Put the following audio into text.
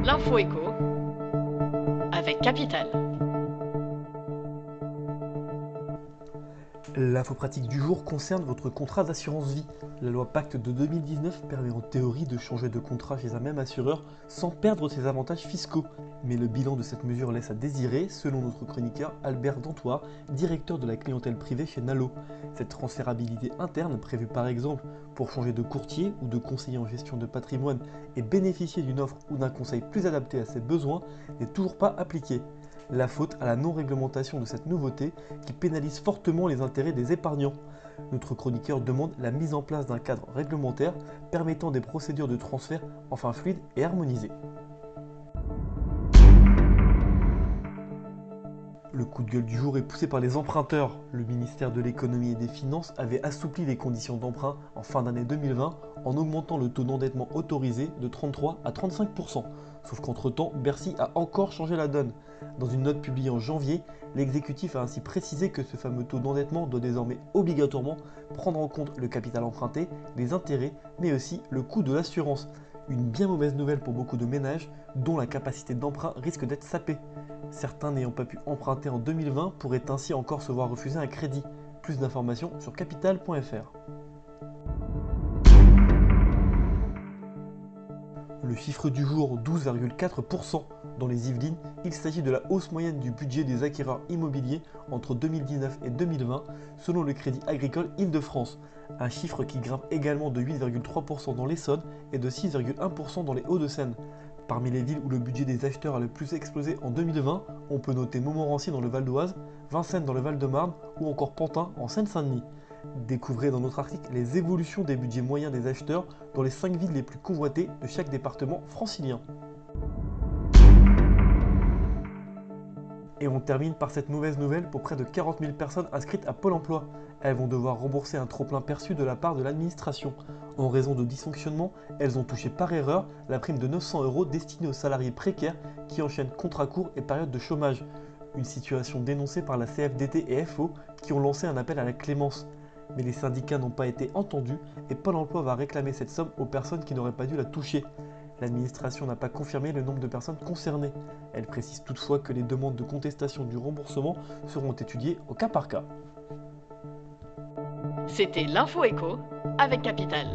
L'info écho avec Capital. L'info pratique du jour concerne votre contrat d'assurance vie. La loi Pacte de 2019 permet en théorie de changer de contrat chez un même assureur sans perdre ses avantages fiscaux. Mais le bilan de cette mesure laisse à désirer, selon notre chroniqueur Albert Dantois, directeur de la clientèle privée chez Nalo. Cette transférabilité interne, prévue par exemple pour changer de courtier ou de conseiller en gestion de patrimoine et bénéficier d'une offre ou d'un conseil plus adapté à ses besoins, n'est toujours pas appliquée. La faute à la non-réglementation de cette nouveauté qui pénalise fortement les intérêts des épargnants. Notre chroniqueur demande la mise en place d'un cadre réglementaire permettant des procédures de transfert enfin fluides et harmonisées. Le coup de gueule du jour est poussé par les emprunteurs. Le ministère de l'économie et des finances avait assoupli les conditions d'emprunt en fin d'année 2020 en augmentant le taux d'endettement autorisé de 33 à 35%. Sauf qu'entre-temps, Bercy a encore changé la donne. Dans une note publiée en janvier, l'exécutif a ainsi précisé que ce fameux taux d'endettement doit désormais obligatoirement prendre en compte le capital emprunté, les intérêts, mais aussi le coût de l'assurance. Une bien mauvaise nouvelle pour beaucoup de ménages dont la capacité d'emprunt risque d'être sapée. Certains n'ayant pas pu emprunter en 2020 pourraient ainsi encore se voir refuser un crédit. Plus d'informations sur capital.fr. Le chiffre du jour, 12,4%. Dans les Yvelines, il s'agit de la hausse moyenne du budget des acquéreurs immobiliers entre 2019 et 2020, selon le Crédit Agricole Île-de-France. Un chiffre qui grimpe également de 8,3% dans l'Essonne et de 6,1% dans les Hauts-de-Seine. Parmi les villes où le budget des acheteurs a le plus explosé en 2020, on peut noter Montmorency dans le Val d'Oise, Vincennes dans le Val-de-Marne ou encore Pantin en Seine-Saint-Denis. Découvrez dans notre article les évolutions des budgets moyens des acheteurs dans les 5 villes les plus convoitées de chaque département francilien. Et on termine par cette mauvaise nouvelle pour près de 40 000 personnes inscrites à Pôle emploi. Elles vont devoir rembourser un trop-plein perçu de la part de l'administration. En raison de dysfonctionnements, elles ont touché par erreur la prime de 900 € destinée aux salariés précaires qui enchaînent contrats courts et périodes de chômage. Une situation dénoncée par la CFDT et FO qui ont lancé un appel à la clémence. Mais les syndicats n'ont pas été entendus et Pôle emploi va réclamer cette somme aux personnes qui n'auraient pas dû la toucher. L'administration n'a pas confirmé le nombre de personnes concernées. Elle précise toutefois que les demandes de contestation du remboursement seront étudiées au cas par cas. C'était l'info écho avec Capital.